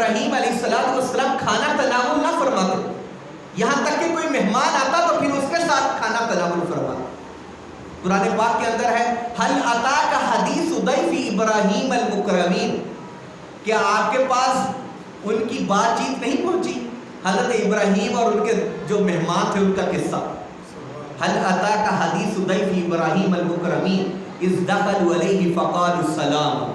ابراہیم علیہ السلام کھانا تناول نہ فرماتے، یہاں تک کہ کوئی مہمان آتا تو پھر اس کے ساتھ کھانا تناول فرماتے۔ قرآن پاک کے اندر ہے حل اتاک حدیث ضیف ابراہیم المکرمین، کیا آپ کے پاس ان کی بات چیت نہیں پہنچی، حضرت ابراہیم اور ان کے جو مہمان تھے ان کا قصہ۔ حل اتاک حدیث ضیف ابراہیم المکرمین اذ دخلوا علیہ فقالوا السلام،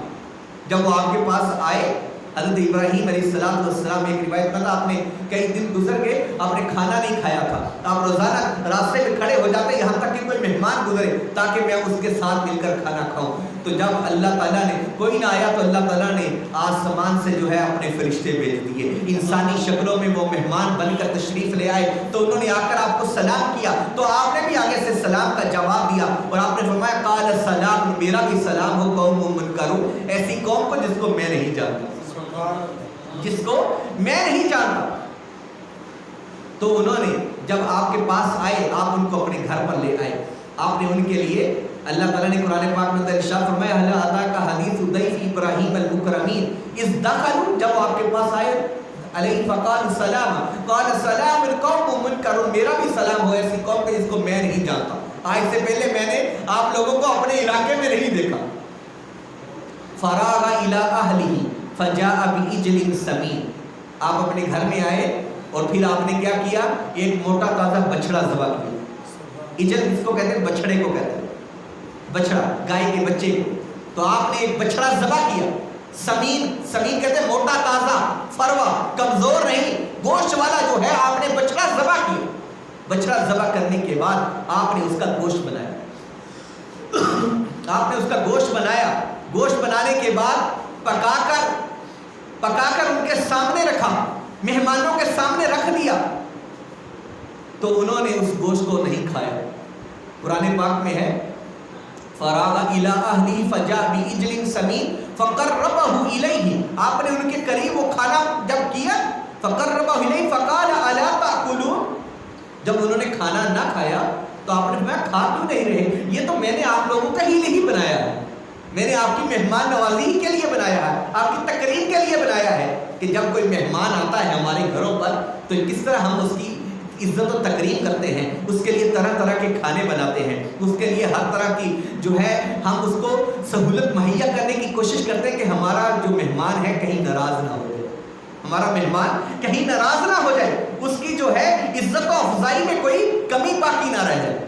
جب وہ آپ کے پاس آئے حضرت ابراہیم علیہ السلام، ایک روایت پتہ آپ نے کئی دن گزر گئے آپ نے کھانا نہیں کھایا تھا، آپ روزانہ راستے میں کھڑے ہو جاتے یہاں تک کہ کوئی مہمان گزرے تاکہ میں اس کے ساتھ مل کر کھانا کھاؤں۔ تو جب اللہ تعالیٰ نے کوئی نہ آیا تو اللہ تعالیٰ نے آسمان سے جو ہے اپنے فرشتے بھیج دیے، انسانی شکلوں میں وہ مہمان بن کر تشریف لے آئے، تو انہوں نے آ کر آپ کو سلام کیا، تو آپ نے بھی آگے سے سلام کا جواب دیا اور آپ نے فرمایا قال السلام، میرا بھی سلام ہو قوم منکرون، ایسی قوم کو جس کو میں نہیں جانتا، جس کو میں نہیں جانتا۔ تو انہوں نے جب آپ کے پاس آئے آپ ان کو اپنے گھر پر لے آئے، آپ نے ان کے لیے اللہ تعالیٰ نے قرآن پاک میں ارشاد فرمایا حل اتاک حدیث ضیف ابراہیم المکرمین اذ دخلوا، جب آپ کے پاس آئے علیہ فقال السلام، قال السلام القوم منکرون، میرا بھی سلام ہو ایسی قوم کو جس کو میں نہیں جانتا، آج سے پہلے میں نے آپ لوگوں کو اپنے علاقے میں نہیں دیکھا۔ فراغ الی اہلہ فجاء بعجل سمین، آپ اپنے گھر میں آئے اور پھر آپ نے کیا کیا، ایک موٹا تازہ بچڑا ذبح کیا۔ اجل اس کو کہتے ہیں، بچڑے کو کہتے ہیں، بچڑا گائے کے بچے کو، تو آپ نے ایک بچڑا ذبح کیا۔ سمین، سمین کہتے ہیں موٹا تازہ، فروا، کمزور نہیں، گوشت والا جو ہے، آپ نے بچڑا ذبح کیا۔ بچڑا ذبح کرنے کے بعد آپ نے اس کا گوشت بنایا، آپ نے اس کا گوشت بنایا، گوشت بنانے کے بعد پکا کر ان کے سامنے رکھا، مہمانوں کے سامنے رکھ دیا، تو انہوں نے اس گوشت کو نہیں کھایا۔ قرآن پاک میں ہے فراغ الی اہلہ فجاء بعجل سمین فقربہ الیہ، آپ نے ان کے قریب وہ کھانا جب کیا فقربہ الیہ فقال الا تاکلون، جب انہوں نے کھانا نہ کھایا تو آپ نے فرمایا کھا کیوں نہیں رہے، یہ تو میں نے آپ لوگوں کا ہی نہیں بنایا ہے، میں نے آپ کی مہمان نوازی ہی کے لیے بنایا ہے، آپ کی تقریب کے لیے بنایا ہے کہ جب کوئی مہمان آتا ہے ہمارے گھروں پر تو کس طرح ہم اس کی عزت و تکریم کرتے ہیں، اس کے لیے طرح طرح کے کھانے بناتے ہیں، اس کے لیے ہر طرح کی جو ہے ہم اس کو سہولت مہیا کرنے کی کوشش کرتے ہیں کہ ہمارا جو مہمان ہے کہیں ناراض نہ ہو جائے، ہمارا مہمان کہیں ناراض نہ ہو جائے، اس کی جو ہے عزت و افضائی میں کوئی کمی باقی نہ رہ جائے۔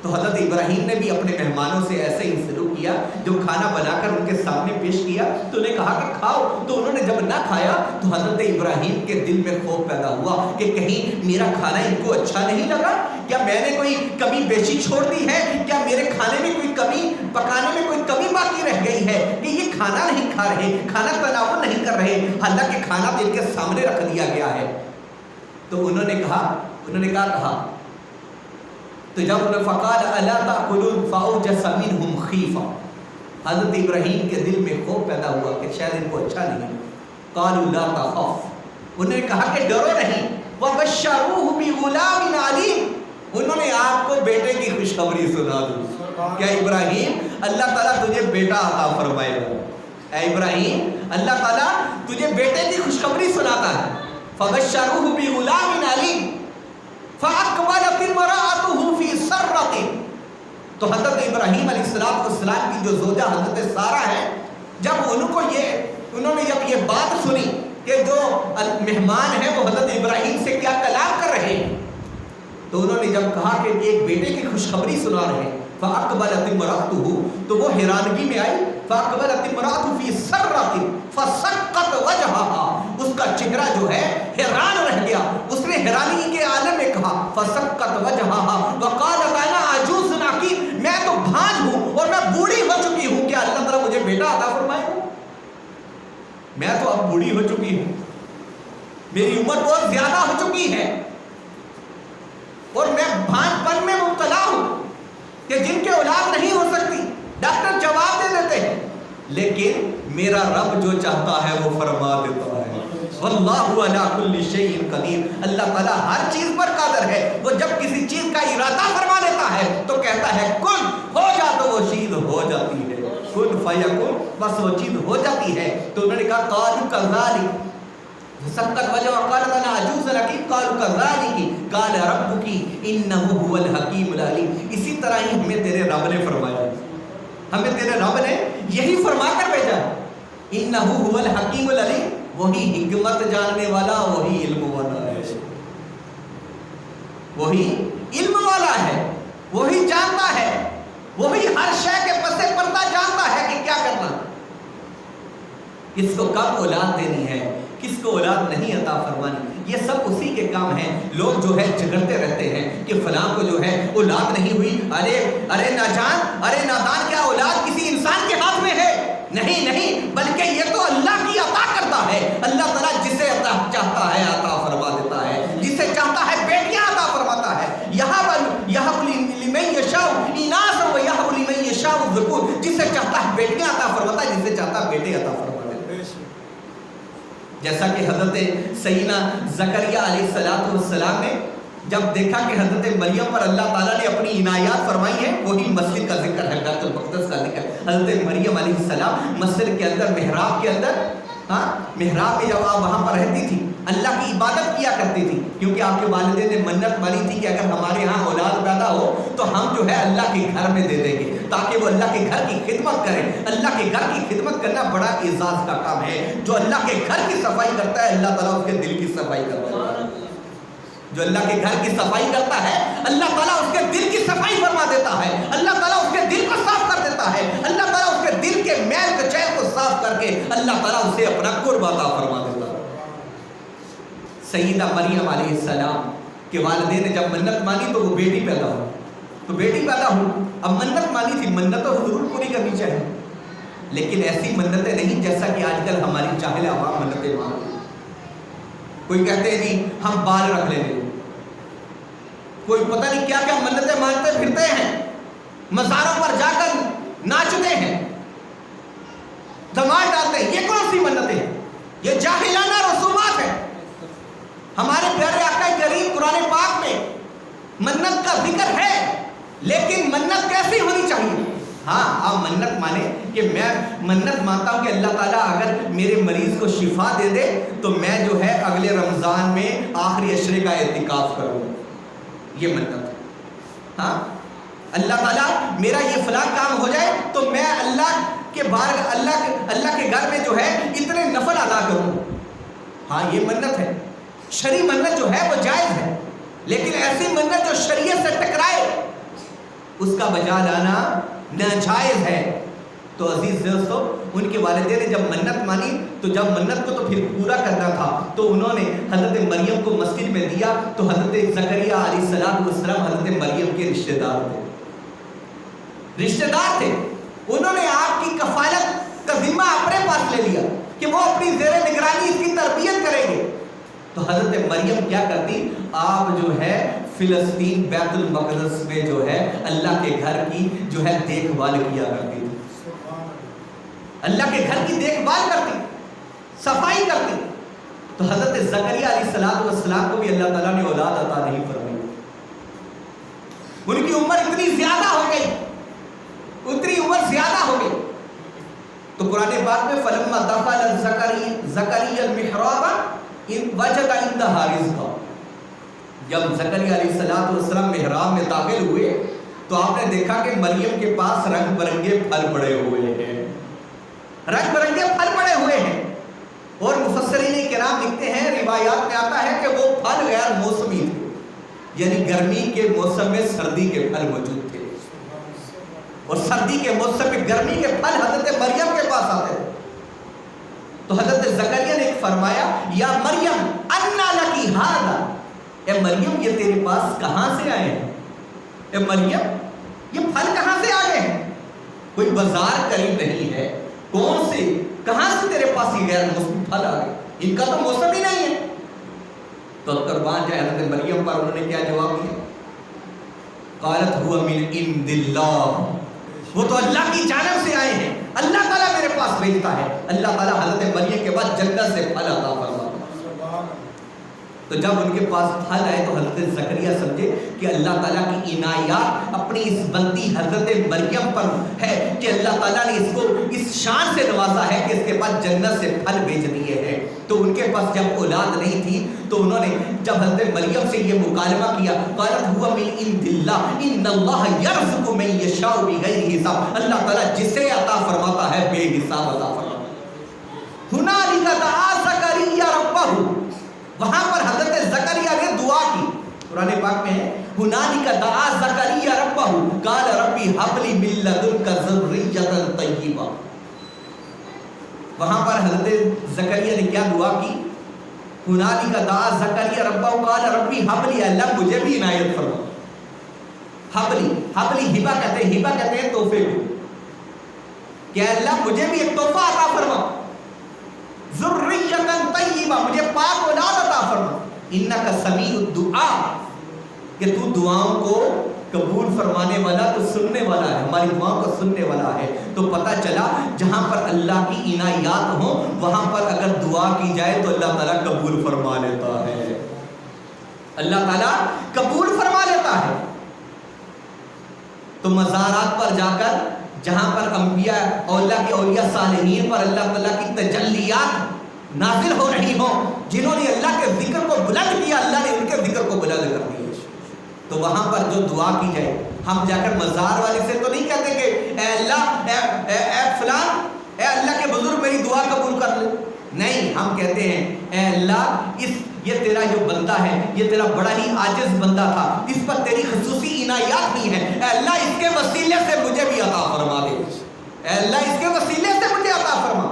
تو حضرت ابراہیم نے بھی اپنے مہمانوں سے ایسے ہی سلوک کیا، جو کھانا بنا کر ان کے سامنے پیش کیا تو انہیں کہا کہ کھاؤ، تو انہوں نے جب نہ کھایا تو حضرت ابراہیم کے دل میں خوف پیدا ہوا کہ کہیں میرا کھانا ان کو اچھا نہیں لگا، کیا میں نے کوئی کمی بیشی چھوڑ دی ہے، کیا میرے کھانے میں کوئی کمی، پکانے میں کوئی کمی باقی رہ گئی ہے کہ یہ کھانا نہیں کھا رہے، کھانا تناول نہیں کر رہے، حالانکہ کھانا تو ان کے سامنے رکھ دیا گیا ہے۔ تو انہوں نے کہا تو جب انہوں نے فقال الا تاکلون فاوجس منهم خیفہ، حضرت ابراہیم کے دل میں خوف پیدا ہوا کہ شاید ان کو اچھا نہیں، قالوا لا تخف، انہوں نے کہا کہ ڈرو نہیں، وبشروه بغلام علیم، انہوں نے آپ کو بیٹے کی خوشخبری سنا دی۔ کیا ابراہیم اللہ تعالیٰ تجھے بیٹا عطا فرمائے گا، اے ابراہیم اللہ تعالیٰ تجھے بیٹے کی خوشخبری سناتا ہے۔ فبشروه بغلام علیم فاقبلت امرأته فی سرۃ، تو حضرت ابراہیم علیہ السلام کی جو زوجہ حضرت سارہ ہے، جب انہوں نے جب یہ بات سنی کہ جو مہمان ہیں وہ حضرت ابراہیم سے کیا کلام کر رہے ہیں، تو انہوں نے جب کہا کہ ایک بیٹے کی خوشخبری سنا رہے ہیں، فاقبلت امرأته، تو وہ حیرانگی میں آئی، فاقبلت امرأته فی سرۃ فسقط وجهها، اس کا چہرہ جو ہے حیران رہ گیا، اس نے حیرانی کے عالم میں کہا فسقط وجهها وقالت انا عجوز عقیم، میں تو بھانج ہوں اور میں بوڑھی ہو چکی ہوں، کیا اللہ تعالیٰ مجھے بیٹا عطا فرمائے گا، میں تو اب بوڑھی ہو چکی ہوں، میری عمر بہت زیادہ ہو چکی ہے اور میں بھانج پن میں مبتلا ہوں کہ جن کے اولاد نہیں ہو سکتی، ڈاکٹر جواب دے دیتے ہیں، لیکن میرا رب جو چاہتا ہے وہ فرما دیتا ہے، واللہ علی کل شیء قدیر، اللہ تعالیٰ ہر چیز پر قادر ہے، وہ جب کسی چیز کا ارادہ فرما لیتا ہے تو کہتا ہے کن ہو جا، تو وہ چیز ہو جاتی ہے، کن فیکن، بس وہ چیز ہو جاتی ہے۔ تو انہوں نے کہا قالوا کذالک، سکت وجہ وقالت انا عجوز حکیم قالوا كذلك قال ربك انه هو الحکیم العلیم. اسی طرح ہی ہمیں تیرے رب نے فرمایا, ہمیں تیرے رب نے یہی فرما کر بھیجا, انه هو الحکیم العلیم, وہی حکمت جاننے والا, وہی علم والا ہے, وہی علم والا ہے, وہی جانتا ہے, وہی ہر شے کے پس پردہ جانتا ہے کہ کیا کرنا, کس کو کب اولاد دینی ہے, کس کو اولاد نہیں عطا فرمانی, یہ سب اسی کے کام ہیں. لوگ جو ہے جھگڑتے رہتے ہیں کہ فلاں کو جو ہے اولاد نہیں ہوئی, ارے ناجان, ارے نادان, کیا اولاد کسی انسان کے ہاتھ میں ہے؟ نہیں, بلکہ یہ تو اللہ کی عطا کرتا ہے. اللہ تعالیٰ جسے عطا چاہتا ہے عطا فرما دیتا ہے, جسے چاہتا ہے بیٹیاں عطا فرماتا ہے. یہب لمن یشاء اناثا ویہب لمن یشاء الذکور, جسے چاہتا ہے بیٹیاں عطا فرماتا ہے, جسے چاہتا ہے بیٹے عطا فرماتا ہے. جیسا کہ حضرت سیدنا زکریا علیہ السلام نے جب دیکھا کہ حضرت مریم پر اللہ تعالیٰ نے اپنی عنایات فرمائی ہیں, وہی مسجد کا ذکر ہے, بیت المقدس کا ذکر. حضرت مریم علیہ السلام مسجد کے اندر, محراب کے اندر, محراب میں جب آپ وہاں پر رہتی تھی, اللہ کی عبادت کیا کرتی تھی, کیونکہ آپ کے والدین نے منت مانی تھی کہ اگر ہمارے ہاں اولاد پیدا ہو تو ہم جو ہے اللہ کے گھر میں دے دیں گے, تاکہ وہ اللہ کے گھر کی خدمت کریں. اللہ کے گھر کی خدمت کرنا بڑا اعزاز کا کام ہے. جو اللہ کے گھر کی صفائی کرتا ہے, اللہ تعالیٰ اس کے دل کی صفائی کرتا ہے. جو اللہ کے گھر کی صفائی کرتا ہے, اللہ تعالیٰ اس کے دل کی صفائی فرما دیتا ہے. اللہ تعالیٰ اس کے دل کو صاف کر دیتا ہے. اللہ تعالیٰ اس کے دل کے میل کچیل کو صاف کر کے اللہ تعالیٰ اسے اپنا قرب عطا فرما دیتا ہے. سیدہ مریم علیہ السلام کے والدین نے جب منت مانی تو وہ بیٹی پیدا ہو. اب منت مانی تھی, منت تو ضرور پوری کرنی چاہیے, لیکن ایسی منتیں نہیں جیسا کہ آج کل ہماری جاہل عوام منتیں مانتے. کوئی کہتے ہیں جی ہم بال رکھ لیں گے, کوئی پتہ نہیں کیا کیا منتیں مانتے پھرتے ہیں, مزاروں پر جا کر ناچتے ہیں, دھمال ڈالتے ہیں. یہ کون سی منتیں ہیں؟ یہ جاہلانہ رسومات ہیں. ہمارے پیارے آقا کریم قرآن پاک میں منت کا ذکر ہے, لیکن منت کیسی ہونی چاہیے؟ ہاں, آپ منت مانیں کہ میں منت مانتا ہوں کہ اللہ تعالیٰ اگر میرے مریض کو شفا دے دے تو میں جو ہے اگلے رمضان میں آخری عشرے کا اعتکاف کروں, یہ منت. ہاں, اللہ تعالیٰ میرا یہ فلاں کام ہو جائے تو میں اللہ کے گھر میں جو ہے اتنے نفل ادا کروں. ہاں, یہ منت ہے. شرعی منت جو ہے وہ جائز ہے, لیکن ایسی منت جو شریعت سے ٹکرائے اس کا بجا لانا ناجائز ہے. تو عزیز دوستو, ان کے والدین نے جب منت مانی تو جب منت کو تو پھر پورا کرنا تھا تو انہوں نے حضرت مریم کو مسجد میں دیا. تو حضرت زکریا علیہ السلام حضرت مریم کے رشتہ دار تھے. انہوں نے آپ کی کفالت کا ذمہ اپنے پاس لے لیا کہ وہ اپنی زیر نگرانی اس کی تربیت کریں گے. تو حضرت مریم کیا کرتی, آپ جو ہے فلسطین بیت المقدس میں جو ہے اللہ کے گھر کی جو ہے دیکھ بھال کیا کرتی تھی. اللہ کے گھر کی دیکھ بھال کرتی, صفائی کرتی. تو حضرت زکریا علیہ السلام کو بھی اللہ تعالیٰ نے اولاد عطا نہیں فرمائی. ان کی عمر اتنی زیادہ ہو گئی, تو قرآن پاک میں فلما دخل زکریا المحراب وجد عندها رزقا, جب زکریا علیہ السلام محراب میں داخل ہوئے تو آپ نے دیکھا کہ مریم کے پاس رنگ برنگے پھل پڑے ہوئے ہیں. اور مفسرین کرام لکھتے ہیں, روایات میں آتا ہے کہ وہ پھل غیر موسمی تھے, یعنی گرمی کے موسم میں سردی کے پھل موجود تھے, اور سردی کے موسم میں گرمی کے پھل حضرت مریم کے پاس آتے تھے. تو حضرت زکریا نے فرمایا, یا مریم انا لکی ھذا, اے مریم یہ تیرے پاس کہاں سے آئے ہیں؟ اے مریم یہ پھل کہاں سے آ گئے ہیں؟ کوئی بازار قریب نہیں ہے, کہاں سے تیرے پاس یہ غیر موسمی پھل آ گئے؟ ان کا تو موسم ہی نہیں ہے. تو قربان جائے حضرت مریم پر انہوں نے کیا جواب دیا, قالت هو من عند اللہ, وہ تو اللہ کی جانب سے آئے ہیں, اللہ تعالیٰ میرے پاس بھیجتا ہے. اللہ تعالیٰ حضرت مریم کے بعد جنت سے پھل عطا فرماتا ہے. تو جب ان کے پاس پھل آئے تو حضرت زکریا سمجھے کہ اللہ تعالیٰ کی عنایات اپنی اس بندی حضرت مریم پر ہے کہ اللہ تعالیٰ نے اس کو اس شان سے نوازا ہے کہ اس کے پاس جنت سے پھل بھیج دیے ہیں. تو ان کے پاس جب اولاد نہیں تھی تو انہوں نے جب حضرت مریم سے یہ مکالمہ کیا قالت هو من عند اللہ ان اللہ یرزق من یشاء بغیر حساب، اللہ تعالیٰ جسے عطا فرماتا ہے بے حساب عطا فرماتا ہے. ہنالک دعا زکریا ربہ، وہاں پر حضرت زکریا نے دعا کی. قرآن پاک میں ہے ہنالک دعا زکریا ربہ قال ربی ھب لی من لدنک ذریۃ طیبہ. وہاں پر حضرت زکریا نے کیا دعا کی؟ ہنالک دعا زکریا ربہ قال ربی ھب لی، اللہ مجھے بھی عنایت فرما. ھب لی ہبہ کہتے ہیں، ہبہ کہتے ہیں تحفے کو، کہ اللہ مجھے بھی ایک تحفہ عطا فرما. ذریۃ طیبہ، مجھے پاک اولاد عطا فرما. انک سمیع الدعاء، کہ تو دعاؤں کو قبول فرمانے والا، تو سننے والا ہے، ہماری دعاؤں کو سننے والا ہے. تو پتہ چلا جہاں پر اللہ کی عنایات ہوں وہاں پر اگر دعا کی جائے تو اللہ تعالیٰ قبول فرما لیتا ہے. اللہ تعالیٰ قبول فرما لیتا ہے. تو مزارات پر جا کر جہاں پر انبیاء اور اللہ کے اولیاء صالحین پر اللہ تعالیٰ کی تجلیات نازل ہو رہی ہوں، جنہوں نے اللہ کے ذکر کو بلند کیا اللہ نے ان کے ذکر کو بلند کر دیا، تو وہاں پر جو دعا کی جائے، ہم جا کر مزار والے سے تو نہیں کہتے کہ اے اللہ اے فلان، اے اللہ کے بزرگ میری دعا قبول کر لے. نہیں، ہم کہتے ہیں اے اللہ یہ تیرا جو بندہ ہے یہ تیرا بڑا ہی عاجز بندہ تھا، اس پر تیری خصوصی عنایات بھی ہیں، اے اللہ اس کے وسیلے سے مجھے بھی عطا فرما دے، اے اللہ اس کے وسیلے سے مجھے عطا فرما.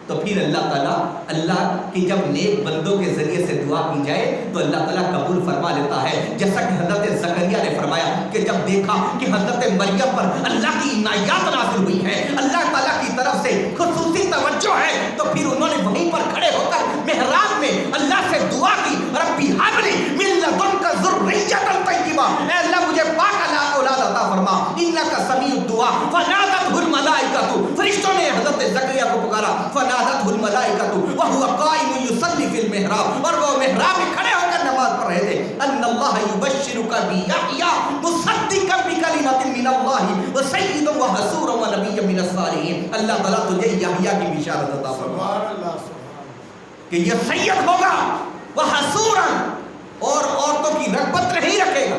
تو پھر اللہ تعالیٰ اللہ کی جب نیک بندوں کے ذریعے سے دعا کی جائے تو اللہ تعالیٰ قبول فرما لیتا ہے. جیسا کہ حضرت زکریا نے فرمایا کہ جب دیکھا کہ حضرت مریم پر اللہ کی عنایات نازل ہوئی ہے، اللہ تعالیٰ کی طرف سے خصوصی توجہ ہے، تو پھر انہوں نے وہیں پر کھڑے ہو کر محراب میں اللہ سے دعا کی ربی ھب لی من لدنک ذریۃ طیبہ، اے اللہ مجھے پاک اولاد عطا فرما. انک سمیع الدعاء فنادتہ الملائکۃ، فرشتوں نے حضرت زکریا کو پکارا. فنادتہ الملائکۃ وہو قائم یصلی فی المحراب، اور وہ محراب میں کھڑے ہو کر نماز پڑھ رہے تھے. ان اللہ یبشرک بیحییٰ مصدقا بکلمۃ من اللہ وسیدا وحصورا ونبیا من الصالحین. اللہ تعالیٰ تجھے یحییٰ کی بشارت عطا فرما کہ یہ سید ہوگا، وحصورا، اور عورتوں کی رغبت نہیں رکھے گا،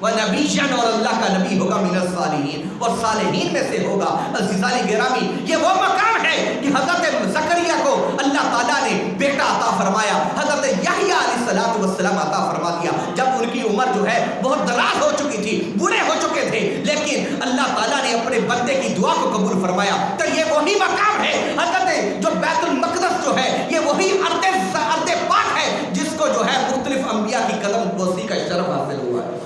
وَنَبِيًّا، اور اللہ کا نبی ہوگا، من الصالحین، اور صالحین میں سے ہوگا. عزیزان گرامی، یہ وہ مقام ہے کہ حضرت زکریا کو اللہ تعالیٰ نے بیٹا عطا فرمایا، حضرت یحییٰ علیہ السلام عطا فرما دیا. جب ان کی عمر جو ہے بہت دراز ہو چکی تھی، بوڑھے ہو چکے تھے، لیکن اللہ تعالیٰ نے اپنے بندے کی دعا کو قبول فرمایا. تو یہ وہی مقام ہے، حضرت جو بیت المقدس جو ہے یہ وہی ارض پاک ہے جس کو جو ہے مختلف انبیاء کی قدم بوسی کا شرف حاصل ہوا ہے.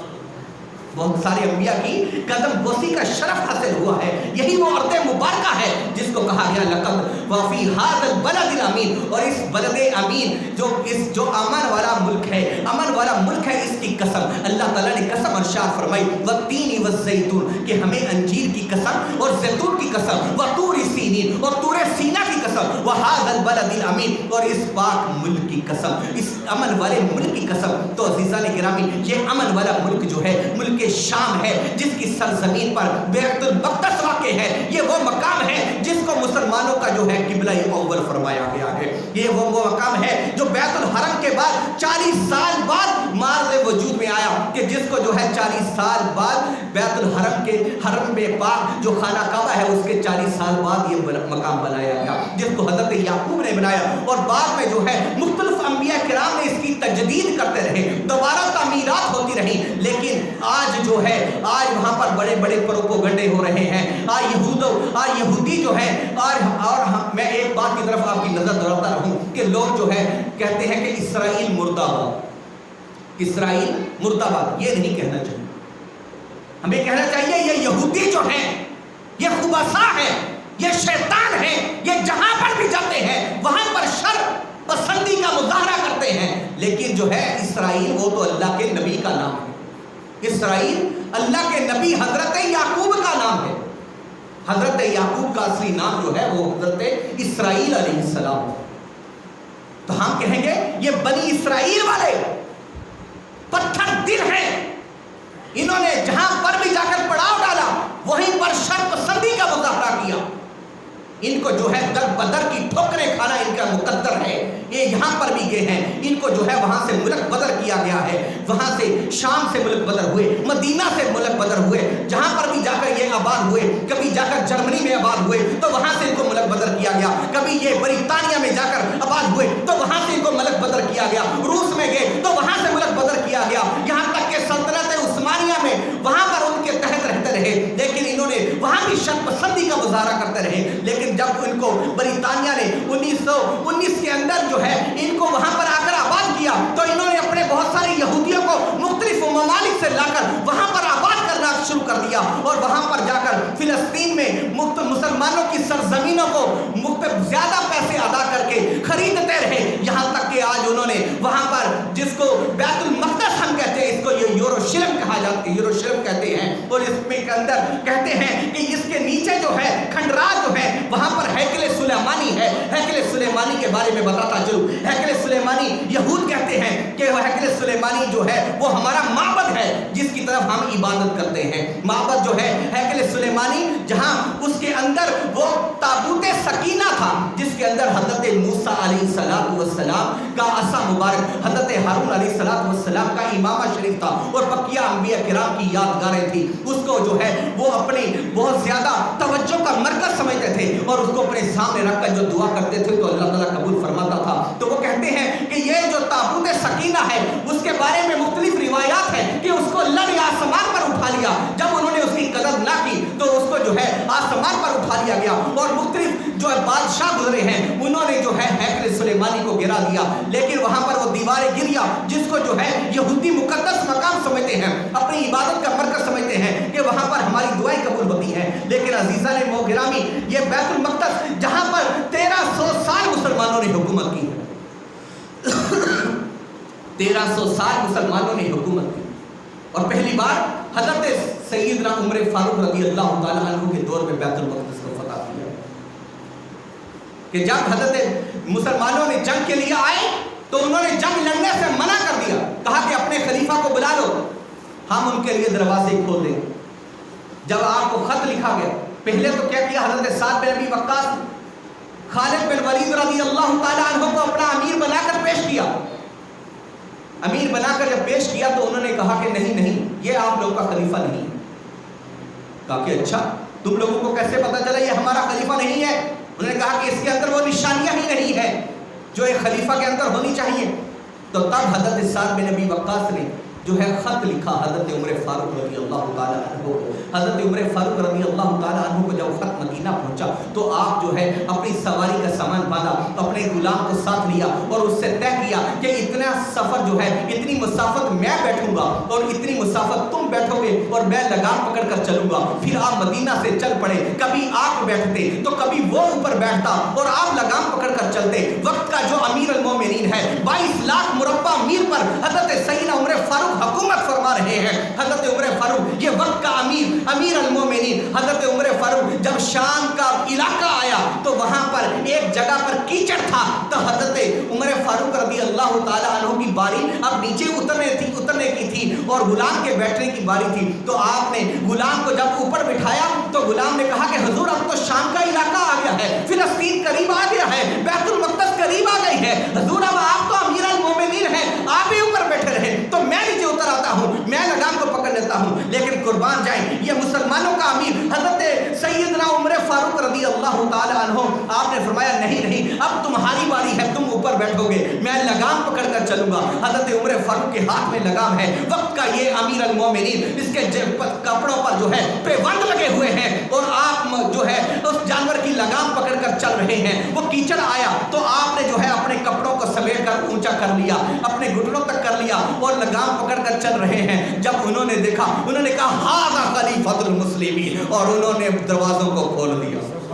بہت سارے انبیاء کی قدم بوسی کا شرف حاصل ہوا ہے. یہی وہ ارض مبارکہ ہے جس کو کہا گیا لقد وفی ھذا البلد الامین، اور اس بلد امین جو امن والا ملک ہے، امن والا ملک ہے، اس کی قسم اللہ تعالیٰ نے قسم ارشاد فرمائی والتین والزیتون، کہ ہمیں انجیر کی قسم اور زیتون کی قسم، وطور سینین، اور طور سینا کی قسم، وھذا البلد الامین، اور اس پاک ملک کی قسم، اس امن والے ملک کی قسم. تو عزیزان گرامی، یہ امن والا ملک جو ہے ملک شام ہے، جس کی سرزمین پر بیت المقدس واقع ہے. یہ وہ مقام ہے جس کو مسلمانوں کا جو ہے قبلہ اول فرمایا گیا ہے. یہ وہ مقام ہے جو بیت الحرم کے بعد 40 سال بعد مارز وجود میں آیا، کہ جس کو جو ہے 40 سال بعد بیت الحرم کے حرم میں پاک جو خانہ کعبہ ہے اس کے 40 سال بعد یہ مقام بنایا گیا، جس کو حضرت یعقوب نے بنایا. اور بعد میں جو ہے مختلف انبیاء کرام نے اس کی تجدید کرتے رہے، دوبارہ تعمیرات ہوتی رہی. لیکن آج جو ہے وہاں پر بڑے بڑے پروپوگنڈے ہو رہے ہیں. یہودی جو ہے، اور میں ایک بات کی طرف آپ کی نظر دوڑاتا رہوں کہ لوگ جو ہے کہتے ہیں کہ اسرائیل مردہ باد، اسرائیل مردہ باد. یہ نہیں کہنا چاہیے، ہمیں کہنا چاہیے یہ یہودی جو ہیں یہ خبثاء ہیں، یہ شیطان ہیں، یہ جہاں پر بھی جاتے ہیں وہاں پر شر پسندی کا مظاہرہ کرتے ہیں. لیکن جو ہے اسرائیل وہ تو اللہ کے نبی کا نام ہے. اسرائیل اللہ کے نبی حضرت یعقوب کا نام ہے. حضرت یعقوب کا اصلی نام جو ہے وہ حضرت اسرائیل علیہ السلام ہے. تو ہم کہیں گے یہ بنی اسرائیل والے پتھر دل ہیں، انہوں نے جہاں پر بھی جا کر پڑاؤ ڈالا وہیں پر شر پسندی کا مظاہرہ کیا، ان کو جو ہے در بدر کی ٹھوکریں کھانا ان کا مقدر ہے، یہ یہاں پر بھی گئے ہیں، ان کو جو ہے وہاں سے ملک بدر کیا گیا ہے، وہاں سے شام سے ملک بدر ہوئے، مدینہ سے ملک بدر ہوئے، جہاں پر بھی جا کر یہ آباد ہوئے، کبھی جا کر جرمنی میں آباد ہوئے تو وہاں سے ان کو ملک بدر کیا گیا، کبھی یہ برطانیہ میں جا کر آباد ہوئے تو وہاں سے ان کو ملک بدر کیا گیا، روس میں گئے تو وہاں سے ملک بدر کیا گیا، یہاں تک کہ سلطنت عثمانیہ میں وہاں پر ان کے تحت رہتے رہے، لیکن انہوں نے وہاں بھی شر پسندی کا مظاہرہ کرتے رہے، لیکن جب ان کو برطانیہ نے 1919 کے اندر جو ہے ان کو وہاں پر آ کر آباد کیا تو انہوں نے اپنے بہت سارے یہودیوں کو مختلف ممالک سے لا کر وہاں پر آباد کرنا شروع کر دیا، اور وہاں پر جا کر فلسطین میں مسلمانوں کی سرزمینوں کو زیادہ پیسے ادا کر کے خریدتے رہے، یہاں تک کہ آج انہوں نے وہاں پر جس کو بیت المقدس ہم کہتے ہیں، اس کو یہ یروشلم کہا جاتا ہے، یروشلم کہتے ہیں، اور اس میں کے اندر کہتے ہیں کہ اس کے نیچے جو ہے کھنڈرات جو ہے وہاں پر ہیکل سلیمانی ہے، ہیکل سلیمانی کے بارے میں بتاتا چلوں، ہیکل سلیمانی یہود کہتے ہیں کہ وہ ہیکل سلیمانی جو ہے وہ ہمارا معبد ہے جس کی طرف ہم عبادت کرتے ہیں، معبد جو ہے ہیکل سلیمانی جہاں اس کے اندر وہ تابوت سکینہ تھا جس کے اندر حضرت موسیٰ علیہ السلام کا عصا مبارک، حضرت ہارون علیہ السلام کا امامہ شریف تھا، اور بقیہ انبیاء کرام کی یادگاریں تھی، اس کو جو ہے وہ اپنی بہت زیادہ توجہ کا مرکز سمجھتے تھے اور اس کو اپنے سامنے رکھ کر جو دعا کرتے تھے تو اللہ تعالیٰ قبول فرماتا تھا۔ تو وہ کہتے ہیں کہ یہ جو تابوت سکینہ ہے اس کے بارے میں مختلف روایات ہیں کہ اس کو اللہ نے آسمان پر اٹھا لیا، جب انہوں نے اس کی قدر نہ کی تو اس کو جو ہے آسمان پر اٹھا لیا گیا، اور مختلف جو ہے بادشاہ گزرے ہیں انہوں نے جو ہے ہیکل سلیمانی کو گرا دیا، لیکن وہاں پر وہ دیواریں گریا جس کو جو ہے یہودی مقدس مقام سمجھتے ہیں، اپنی عبادت کا مرکز سمجھتے ہیں کہ وہاں پر ہماری دعائیں قبول ہوتی ہیں، لیکن عزیزان گرامی یہ بیت المقدس جہاں پر 1300 سال مسلمانوں نے حکومت کی ہے 1300 سال مسلمانوں نے حکومت کی، اور پہلی بار حضرت سیدنا عمر فاروق رضی اللہ تعالیٰ عنہ کے دور میں بیت المقدس کو فتح کیا، کہ جب حضرت مسلمانوں نے جنگ کے لیے آئے تو انہوں نے جنگ لڑنے سے منع کر دیا، کہا کہ اپنے خلیفہ کو بلا لو، ہم ان کے لیے دروازے کھول دیں۔ جب آپ کو خط لکھا گیا، پہلے تو کیا کیا، حضرت سعد بن ابی وقاص خالد بن ولید رضی اللہ تعالیٰ عنہ کو اپنا امیر بنا کر پیش کیا، امیر بنا کر جب پیش کیا تو انہوں نے کہا کہ نہیں یہ آپ لوگوں کا خلیفہ نہیں، کہا کہ اچھا تم لوگوں کو کیسے پتا چلا یہ ہمارا خلیفہ نہیں ہے؟ انہوں نے کہا کہ اس کے اندر وہ نشانیاں ہی نہیں ہے جو ایک خلیفہ کے اندر ہونی چاہیے۔ تو تب حضرت سعد بن ابی وقاص نے جو ہے خط لکھا حضرت عمر فاروق رضی اللہ تعالیٰ عنہ کو، حضرت عمر فاروق رضی اللہ تعالیٰ عنہ کو جب خط مدینہ پہنچا تو آپ جو ہے اپنی سواری کا سامان باندھا، اپنے غلام کو ساتھ لیا اور اس سے طے کیا کہ اتنا سفر جو ہے اتنی مسافت میں بیٹھوں گا اور اتنی مسافت تم بیٹھو گے اور میں لگام پکڑ کر چلوں گا، پھر آپ مدینہ سے چل پڑے، کبھی آپ بیٹھتے تو کبھی وہ اوپر بیٹھتا اور آپ لگام پکڑ کر چلتے۔ وقت کا جو امیر المومنین ہے 22 لاکھ مربع میل پر حضرت سیدنا عمر فاروق حکومت فرما رہے ہیں، حضرت عمر فاروق یہ وقت کا امیر المومنین حضرت عمر فاروق جب شام کا علاقہ آیا تو وہاں پر ایک جگہ پر کیچڑ تھا، تو حضرت عمر فاروق رضی اللہ تعالیٰ عنہ کی باری اب نیچے اترنے کی تھی اور غلام کے بیٹھنے کی باری تھی، تو آپ نے غلام کو جب اوپر بٹھایا تو غلام نے کہا کہ حضور اب تو شام کا علاقہ آ گیا ہے، فلسطین قریب آ گیا ہے، بیت المقدس قریب آ گئی ہے، حضور اب آپ تو امیر المومنین ہیں، آپ ہی اوپر بیٹھے رہے، تو میں نیچے اتر آتا ہوں، میں لگام کو پکڑ لیتا ہوں، لیکن قربان جائیں یہ مسلمانوں کا امیر حضرت سیدنا عمر فاروق رضی اللہ تعالیٰ عنہ، آپ نے فرمایا نہیں اب تمہاری باری ہے، تم اوپر بیٹھو گے، میں لگام پکڑ کر چلوں گا۔ حضرت عمر فاروق کے ہاتھ میں لگام ہے، وقت کا یہ امیر المومنین، اس کے کپڑوں پر جو ہے پیوند لگے ہوئے ہیں اور آپ جو ہے اس جانور کی لگام پکڑ کر چل رہے ہیں، وہ کیچڑ آیا تو آپ نے جو ہے اپنے کپڑوں کو سمیٹ کر اونچا کر لیا، اپنے گھٹنوں تک کر لیا اور لگام پکڑ کر چل رہے ہیں۔ جب انہوں نے دیکھا انہوں نے کہا ھذا خلیفۃ المسلمین، اور انہوں نے دروازوں کو کھول دیا۔